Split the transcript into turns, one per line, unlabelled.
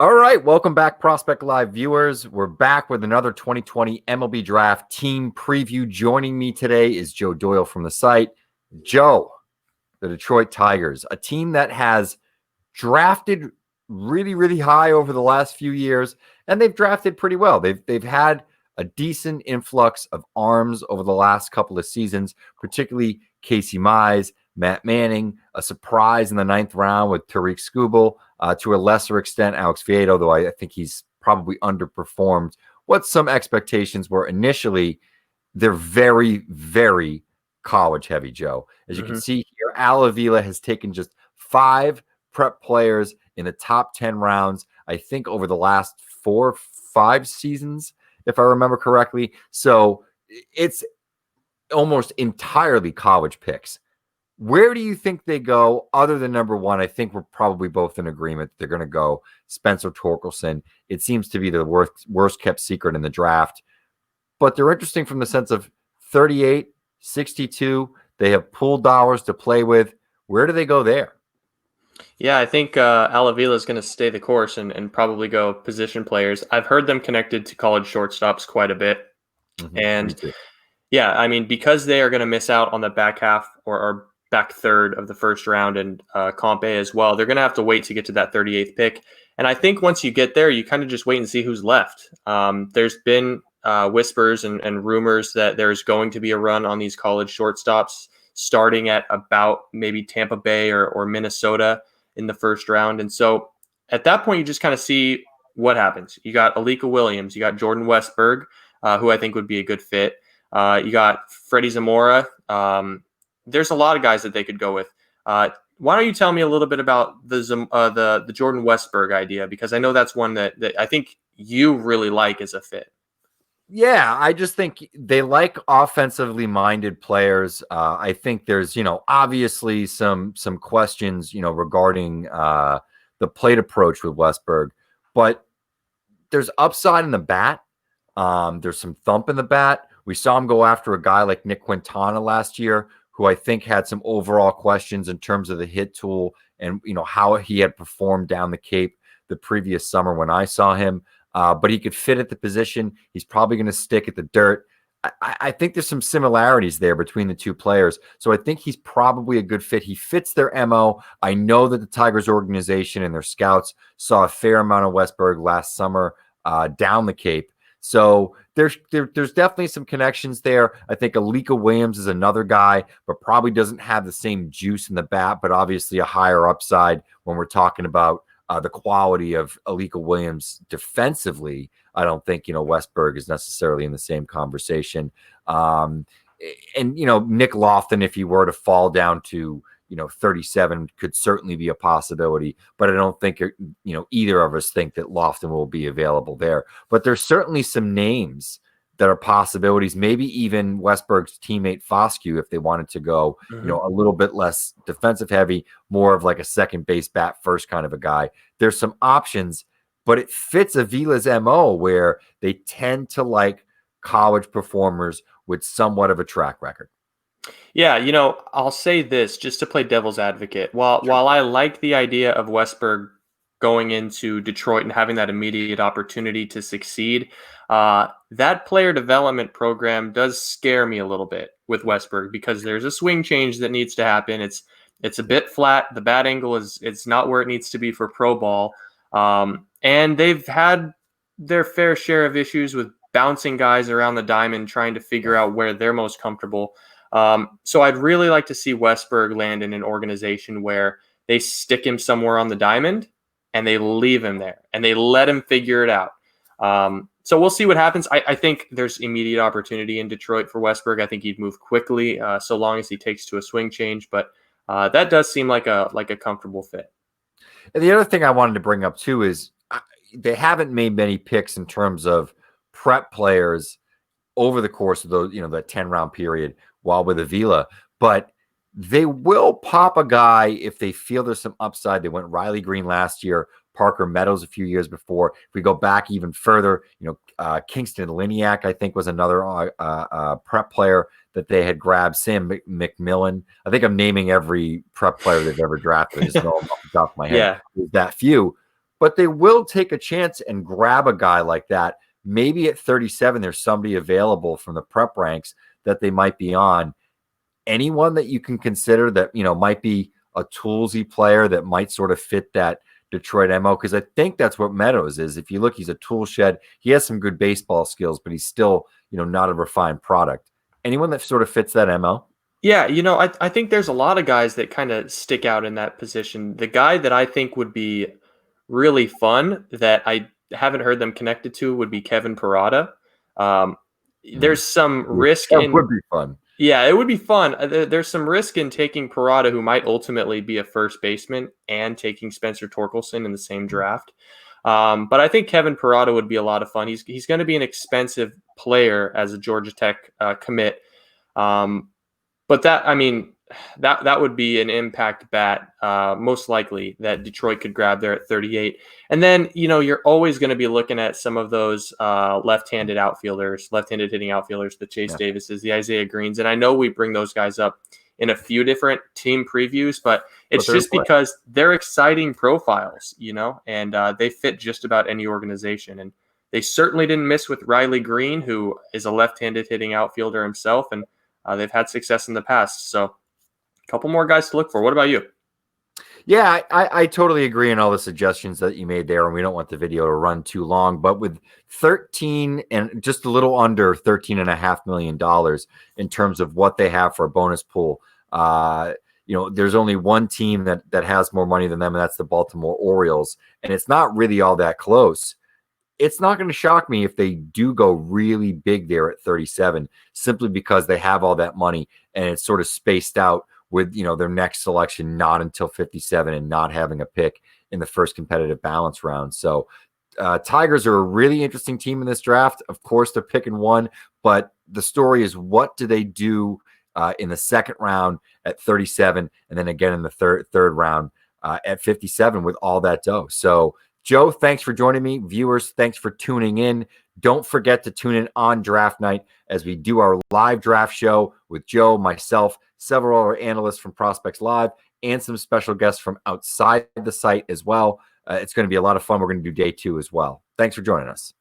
All right, welcome back, Prospect Live viewers. We're back with another 2020 MLB Draft team preview. Joining me today is Joe Doyle from the site. Joe, the Detroit Tigers, a team that has drafted really, really high over the last few years, and they've drafted pretty well. They've had a decent influx of arms over the last couple of seasons, particularly Casey Mize, Matt Manning, a surprise in the 9th round with Tariq Skubal, to a lesser extent, Alex Vieto, though I think he's probably underperformed what some expectations were initially. They're very, very college heavy, Joe. As you can see here, Al Avila has taken just 5 prep players in the top 10 rounds, I think, over the last 4 or 5 seasons, if I remember correctly. So it's almost entirely college picks. Where do you think they go other than number 1? I think we're probably both in agreement they're going to go Spencer Torkelson. It seems to be the worst kept secret in the draft. But they're interesting from the sense of 38, 62. They have pool dollars to play with. Where do they go there?
Yeah, I think Al Avila is going to stay the course and probably go position players. I've heard them connected to college shortstops quite a bit. And yeah, I mean, because they are going to miss out on the back half or back third of the first round and Comp A as well, they're going to have to wait to get to that 38th pick. And I think once you get there, you kind of just wait and see who's left. There's been whispers and rumors that there's going to be a run on these college shortstops starting at about maybe Tampa Bay or Minnesota in the first round. And so at that point, you just kind of see what happens. You got Alika Williams, you got Jordan Westberg, who I think would be a good fit. You got Freddie Zamora. There's a lot of guys that they could go with. Why don't you tell me a little bit about the Jordan Westberg idea? Because I know that's one that I think you really like as a fit.
Yeah, I just think they like offensively minded players. I think there's, obviously some questions, regarding the plate approach with Westberg, but there's upside in the bat. There's some thump in the bat. We saw him go after a guy like Nick Quintana last year, who I think had some overall questions in terms of the hit tool and, how he had performed down the Cape the previous summer when I saw him. But he could fit at the position. He's probably going to stick at the dirt. I think there's some similarities there between the two players. So I think he's probably a good fit. He fits their MO. I know that the Tigers organization and their scouts saw a fair amount of Westberg last summer down the Cape. So there's definitely some connections there. I think Alika Williams is another guy, but probably doesn't have the same juice in the bat, but obviously a higher upside when we're talking about the quality of Alika Williams defensively. I don't think, Westberg is necessarily in the same conversation. And, Nick Lofton, if he were to fall down to, 37, could certainly be a possibility, but I don't think, either of us think that Lofton will be available there. But there's certainly some names that are possibilities, maybe even Westberg's teammate Foscue, if they wanted to go, a little bit less defensive heavy, more of like a second base bat first kind of a guy. There's some options, but it fits Avila's MO where they tend to like college performers with somewhat of a track record.
Yeah, I'll say this just to play devil's advocate. While I like the idea of Westberg going into Detroit and having that immediate opportunity to succeed, that player development program does scare me a little bit with Westberg because there's a swing change that needs to happen. It's a bit flat. The bat angle it's not where it needs to be for pro ball. And they've had their fair share of issues with bouncing guys around the diamond, trying to figure out where they're most comfortable. So I'd really like to see Westberg land in an organization where they stick him somewhere on the diamond and they leave him there and they let him figure it out. So we'll see what happens. I think there's immediate opportunity in Detroit for Westberg. I think he'd move quickly so long as he takes to a swing change, but that does seem like a comfortable fit.
And the other thing I wanted to bring up too is they haven't made many picks in terms of prep players over the course of those, that 10-round period while with Avila, but they will pop a guy if they feel there's some upside. They went Riley Green last year, Parker Meadows a few years before. If we go back even further, Kingston Liniak, I think, was another prep player that they had grabbed. Sam McMillan. I think I'm naming every prep player they've ever drafted. Just going off the top of my head. Yeah. There's that few. but they will take a chance and grab a guy like that. Maybe at 37, there's somebody available from the prep ranks that they might be on. Anyone that you can consider that, might be a toolsy player that might sort of fit that Detroit MO? Because I think that's what Meadows is. If you look, he's a tool shed. He has some good baseball skills, but he's still, not a refined product. Anyone that sort of fits that MO?
Yeah, I think there's a lot of guys that kind of stick out in that position. The guy that I think would be really fun that I haven't heard them connected to would be Kevin Parada. There's some risk
that would be fun.
Yeah, it would be fun. There's some risk in taking Parada, who might ultimately be a first baseman, and taking Spencer Torkelson in the same draft. But I think Kevin Parada would be a lot of fun. He's going to be an expensive player as a Georgia Tech commit. But that would be an impact bat, most likely, that Detroit could grab there at 38. And then, you're always going to be looking at some of those left-handed hitting outfielders, the Chase Davises, the Isaiah Greens. And I know we bring those guys up in a few different team previews, but it's just because they're exciting profiles, and they fit just about any organization. And they certainly didn't miss with Riley Green, who is a left-handed hitting outfielder himself, and they've had success in the past. So a couple more guys to look for. What about you?
Yeah, I totally agree on all the suggestions that you made there, and we don't want the video to run too long. But with 13 and just a little under $13.5 million in terms of what they have for a bonus pool, there's only one team that has more money than them, and that's the Baltimore Orioles. And it's not really all that close. It's not going to shock me if they do go really big there at 37, simply because they have all that money and it's sort of spaced out with, their next selection not until 57 and not having a pick in the first competitive balance round. So Tigers are a really interesting team in this draft. Of course, they're picking one, but the story is, what do they do in the second round at 37 and then again in the third round at 57 with all that dough? So Joe, thanks for joining me. Viewers, thanks for tuning in. Don't forget to tune in on draft night as we do our live draft show with Joe, myself, several other analysts from Prospects Live, and some special guests from outside the site as well. It's going to be a lot of fun. We're going to do day 2 as well. Thanks for joining us.